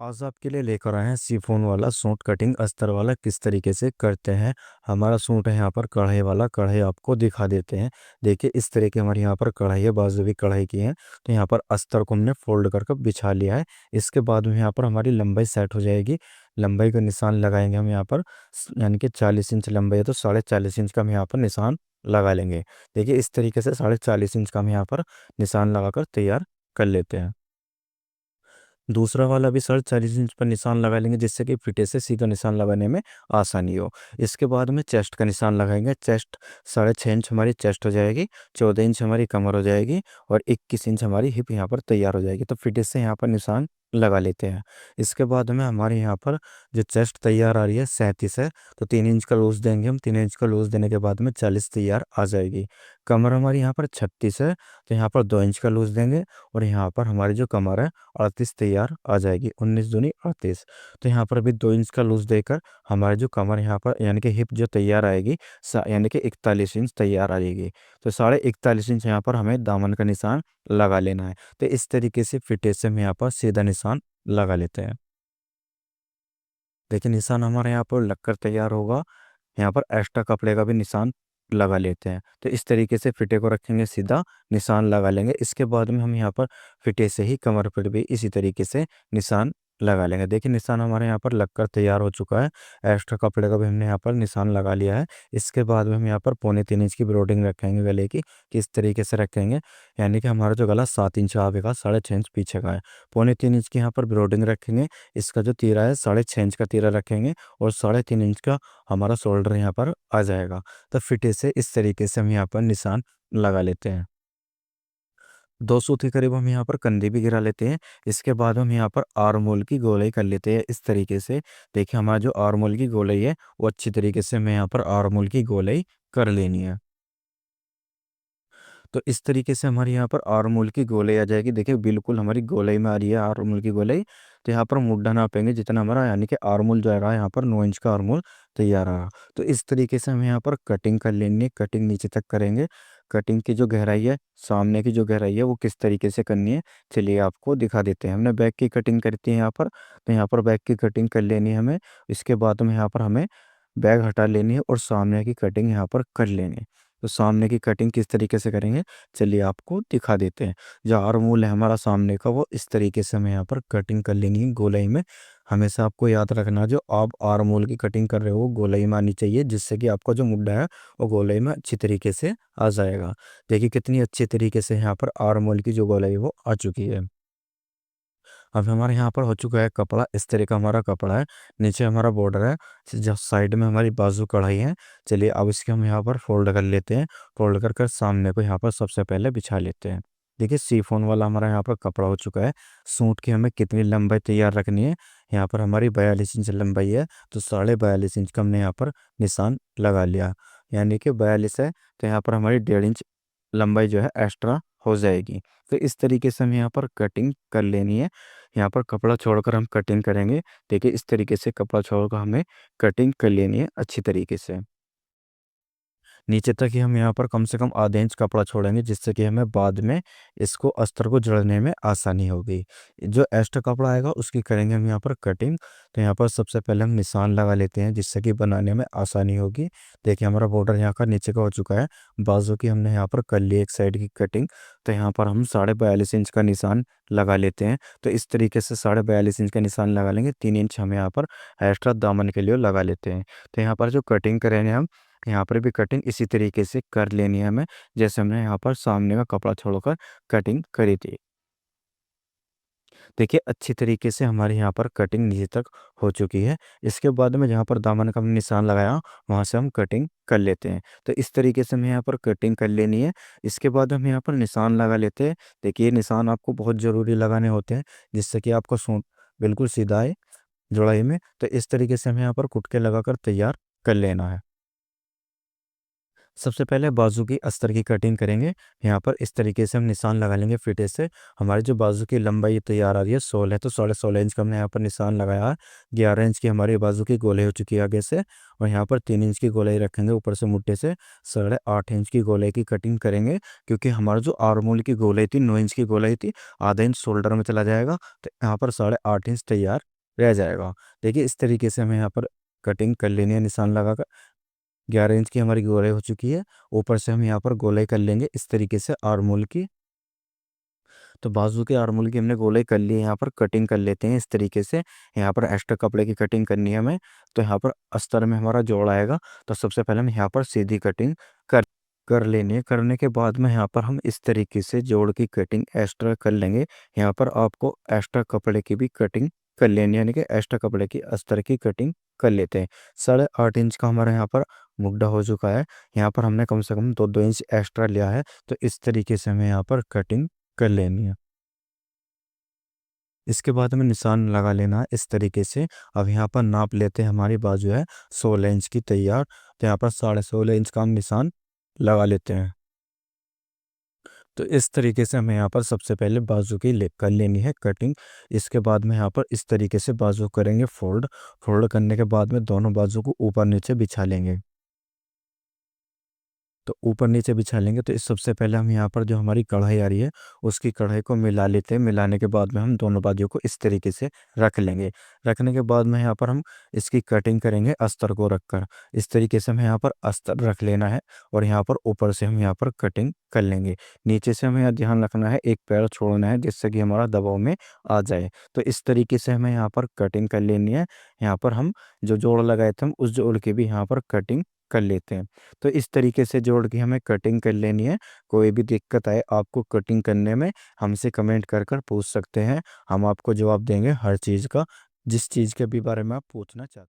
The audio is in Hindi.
आज आपके लिए लेकर आए हैं शिफॉन वाला सूट कटिंग अस्तर वाला किस तरीके से करते हैं। हमारा सूट है यहाँ पर कढ़ाई वाला, कढ़ाई आपको दिखा देते हैं। देखिए इस तरह की हमारे यहाँ पर कढ़ाई है, बाजू भी कढ़ाई की है। तो यहाँ पर अस्तर को हमने फोल्ड करके बिछा लिया है। इसके बाद में यहाँ पर हमारी लंबाई सेट हो जाएगी। लंबाई का निशान लगाएंगे हम यहाँ पर, यानी कि 40 इंच लंबाई है तो 40.5 इंच का हम यहाँ पर निशान लगा लेंगे। देखिए इस तरीके से 40.5 इंच का हम यहाँ पर निशान लगाकर तैयार कर लेते हैं। दूसरा वाला भी 40.5 इंच पर निशान लगा लेंगे, जिससे कि फिटे से सीधा निशान लगाने में आसानी हो। इसके बाद में चेस्ट का निशान लगाएंगे। चेस्ट 6.5 इंच हमारी चेस्ट हो जाएगी, 14 इंच हमारी कमर हो जाएगी और 21 इंच हमारी हिप यहाँ पर तैयार हो जाएगी। तो फिटे से यहाँ पर निशान लगा लेते हैं। इसके बाद में हमारे यहाँ पर जो चेस्ट तैयार आ रही है 37 है, तो 3 इंच का लूज देंगे हम। 3 इंच का लूज देने के बाद में 40 तैयार आ जाएगी। कमर हमारी यहाँ पर 36 है, तो यहाँ पर 2 इंच का लूज देंगे और यहाँ पर हमारी जो कमर है 38 तैयार आ जाएगी। 19 दूनी 38। तो यहाँ पर भी 2 इंच का लूज देकर हमारी जो कमर यहाँ पर यानी कि हिप जो तैयार आएगी, यानी कि 41 इंच तैयार आ जाएगी। तो 41.5 इंच यहाँ पर हमें दामन का निशान लगा लेना है। तो इस तरीके से फिटे से हम यहाँ पर सीधा निशान लगा लेते हैं। देखिए निशान हमारे यहाँ पर लगकर तैयार होगा। यहाँ पर एक्स्ट्रा कपड़े का भी निशान लगा लेते हैं। तो इस तरीके से फिटे को रखेंगे, सीधा निशान लगा लेंगे। इसके बाद में हम यहाँ पर फिटे से ही कमर पर भी इसी तरीके से निशान लगा लेंगे। देखिए निशान हमारे यहाँ पर लगकर तैयार हो चुका है। एक्स्ट्रा कपड़े का भी हमने यहाँ पर निशान लगा लिया है। इसके बाद में हम यहाँ पर 3.25 इंच की ब्रोडिंग रखेंगे गले की। किस तरीके से रखेंगे, यानी कि हमारा जो गला 7 इंच आगे का 6.5 इंच पीछे का है। 3.25 इंच की यहाँ पर ब्रोडिंग रखेंगे। इसका जो तीरा है 6.5 इंच का तीरा रखेंगे और 3.5 इंच का हमारा शोल्डर यहाँ पर आ जाएगा। तो फिटे से इस तरीके से हम यहाँ पर निशान लगा लेते हैं। 200 के करीब हम यहाँ पर कंधे भी गिरा लेते हैं। इसके बाद हम यहाँ पर आर्म होल की गोलाई कर लेते हैं इस तरीके से। देखिए हमारा जो आर्म होल की गोलाई है वो अच्छी तरीके से हमें यहाँ पर आर्म होल की गोलाई कर लेनी है। तो इस तरीके से हमारे यहाँ पर आर्म होल की गोलाई आ जाएगी। देखिए बिल्कुल हमारी गोलाई में आ रही है आर्म होल की गोलाई। तो यहाँ पर मुड्ढा नापेंगे जितना हमारा, यानी कि आर्म होल जो रहा है यहाँ पर 9 इंच का आर्म होल तैयार रहा। तो इस तरीके से हमें यहाँ पर कटिंग कर लेनी है। कटिंग नीचे तक करेंगे। कटिंग की जो गहराई है, सामने की जो गहराई है वो किस तरीके से करनी है चलिए आपको दिखा देते हैं। हमने बैक की कटिंग करती है यहाँ पर, तो यहाँ पर बैक की कटिंग कर लेनी है हमें। इसके बाद में यहाँ पर हमें बैग हटा लेनी है और सामने की कटिंग यहाँ पर कर लेनी है। तो सामने की कटिंग किस तरीके से करेंगे चलिए आपको दिखा देते हैं। जो आर्मूल है हमारा सामने का वो इस तरीके से हमें यहाँ पर कटिंग कर लेनी है गोलाई में। हमेशा आपको याद रखना, जो आप आर्मूल की कटिंग कर रहे हो वो गोलाई में आनी चाहिए, जिससे कि आपका जो मुड्ढा है वो गोलाई में अच्छी तरीके से आ जाएगा। देखिए कितनी अच्छी तरीके से यहाँ पर आर्मोल की जो गोलाई है वो आ चुकी है। अब हमारे यहाँ पर हो चुका है कपड़ा, इस तरह का हमारा कपड़ा है। नीचे हमारा बॉर्डर है, जब साइड में हमारी बाजू कढ़ाई है। चलिए अब इसके हम यहाँ पर फोल्ड कर लेते हैं। फोल्ड कर कर सामने को यहाँ पर सबसे पहले बिछा लेते हैं। देखिए सीफोन वाला हमारा यहाँ पर कपड़ा हो चुका है। सूट की हमें कितनी लंबाई तैयार रखनी है, यहाँ पर हमारी 42 इंच लंबाई है, तो 42.5 इंच का हमने यहाँ पर निशान लगा लिया। यानी कि 42 है, तो यहाँ पर हमारी 1.5 इंच लंबाई जो है एक्स्ट्रा हो जाएगी। तो इस तरीके से हमें यहाँ पर कटिंग कर लेनी है। यहाँ पर कपड़ा छोड़कर हम कटिंग करेंगे। देखिए इस तरीके से कपड़ा छोड़कर हमें कटिंग कर लेनी है अच्छी तरीके से। नीचे तक ही हम यहाँ पर कम से कम आधे इंच कपड़ा छोड़ेंगे, जिससे कि हमें बाद में इसको अस्तर को जड़ने में आसानी होगी। जो एक्स्ट्रा कपड़ा आएगा उसकी करेंगे हम यहाँ पर कटिंग। तो यहाँ पर सबसे पहले हम निशान लगा लेते हैं, जिससे कि बनाने में आसानी होगी। देखिए हमारा बॉर्डर यहाँ का नीचे का हो चुका है। बाजू की हमने यहाँ पर कर ली एक साइड की कटिंग। तो यहाँ पर हम 42.5 इंच का निशान लगा लेते हैं। तो इस तरीके से 42.5 इंच का निशान लगा लेंगे। 3 इंच हम यहाँ पर एक्स्ट्रा दामन के लिए लगा लेते हैं। तो यहाँ पर जो कटिंग करेंगे हम, यहाँ पर भी कटिंग इसी तरीके से कर लेनी है हमें, जैसे हमने यहाँ पर सामने का कपड़ा छोड़कर कटिंग करी थी। देखिए अच्छी तरीके से हमारे यहाँ पर कटिंग नीचे तक हो चुकी है। इसके बाद में जहाँ पर दामन का हमने निशान लगाया वहाँ से हम कटिंग कर लेते हैं। तो इस तरीके से हमें यहाँ पर कटिंग कर लेनी है। इसके बाद हम यहाँ पर निशान लगा लेते हैं। देखिए निशान आपको बहुत ज़रूरी लगाने होते हैं, जिससे कि आपका सूट बिल्कुल सीधा है जुड़ाई में। तो इस तरीके से हमें यहाँ पर कुटके लगाकर तैयार कर लेना है। सबसे पहले बाजू की अस्तर की कटिंग करेंगे। यहाँ पर इस तरीके से हम निशान लगा लेंगे फीते से। हमारी जो बाजू की लंबाई तैयार आ रही है 16 है, तो 16.5 इंच का हमने यहाँ पर निशान लगाया है। 11 इंच की हमारी बाजू की गोलाई हो चुकी है आगे से, और यहाँ पर 3 इंच की गोलाई रखेंगे ऊपर से मुट्ठे से। 8.5 इंच की गोलाई की कटिंग करेंगे, क्योंकि हमारा जो आर्मोल की गोलाई थी 9 इंच की गोलाई थी, आधा इंच शोल्डर में चला जाएगा, तो यहाँ पर 8.5 इंच तैयार रह जाएगा। देखिए इस तरीके से हमें यहाँ पर कटिंग कर लेनी है निशान लगाकर। 11 इंच की हमारी गोलाई हो चुकी है। ऊपर से हम यहाँ पर गोलाई कर लेंगे इस तरीके से आर्मोल की। तो बाजू के आर्मोल की हमने गोलाई कर ली है, यहाँ पर कटिंग कर लेते हैं इस तरीके से। यहाँ पर एक्स्ट्रा कपड़े की कटिंग करनी है हमें। तो यहाँ पर अस्तर में हमारा जोड़ आएगा, तो सबसे पहले हम यहाँ पर सीधी कटिंग कर कर लेनी है। करने के बाद में यहाँ पर हम इस तरीके से जोड़ की कटिंग एक्स्ट्रा कर लेंगे। यहाँ पर आपको एक्स्ट्रा कपड़े की भी कटिंग कर लेनी है, यानी कि एक्स्ट्रा कपड़े की अस्तर की कटिंग कर लेते हैं। 8.5 इंच का हमारा यहाँ पर मुड्ढा हो चुका है। यहाँ पर हमने कम से कम 2-2 इंच एक्स्ट्रा लिया है, तो इस तरीके से हमें यहाँ पर कटिंग कर लेनी है। इसके बाद हमें निशान लगा लेना है इस तरीके से। अब यहाँ पर नाप लेते हैं, हमारी बाजू है 16 इंच की तैयार, तो यहाँ पर 16.5 इंच का हम निशान लगा लेते हैं। तो इस तरीके से हमें यहाँ पर सबसे पहले बाजू की ले कर लेनी है कटिंग। इसके बाद में यहाँ पर इस तरीके से बाजू करेंगे फोल्ड। फोल्ड करने के बाद में दोनों बाजू को ऊपर नीचे बिछा लेंगे। तो ऊपर नीचे बिछा लेंगे, तो इस सबसे पहले हम यहाँ पर जो हमारी कढ़ाई आ रही है उसकी कढ़ाई को मिला लेते हैं। मिलाने के बाद में हम दोनों बाजुओं को इस तरीके से रख लेंगे। रखने के बाद में यहाँ पर हम इसकी कटिंग करेंगे अस्तर को रखकर। इस तरीके से हमें यहाँ पर अस्तर रख लेना है, और यहाँ पर ऊपर से हम यहाँ पर कटिंग कर लेंगे। नीचे से हमें यहाँ ध्यान रखना है, एक पैर छोड़ना है जिससे कि हमारा दबाव में आ जाए। तो इस तरीके से हमें यहाँ पर कटिंग कर लेनी है। यहाँ पर हम जो जोड़ लगाए थे हम उस जोड़ की भी यहाँ पर कटिंग कर लेते हैं। तो इस तरीके से जोड़ के हमें कटिंग कर लेनी है। कोई भी दिक्कत आए आपको कटिंग करने में, हमसे कमेंट कर कर पूछ सकते हैं। हम आपको जवाब देंगे हर चीज़ का, जिस चीज़ के भी बारे में आप पूछना चाहते हैं।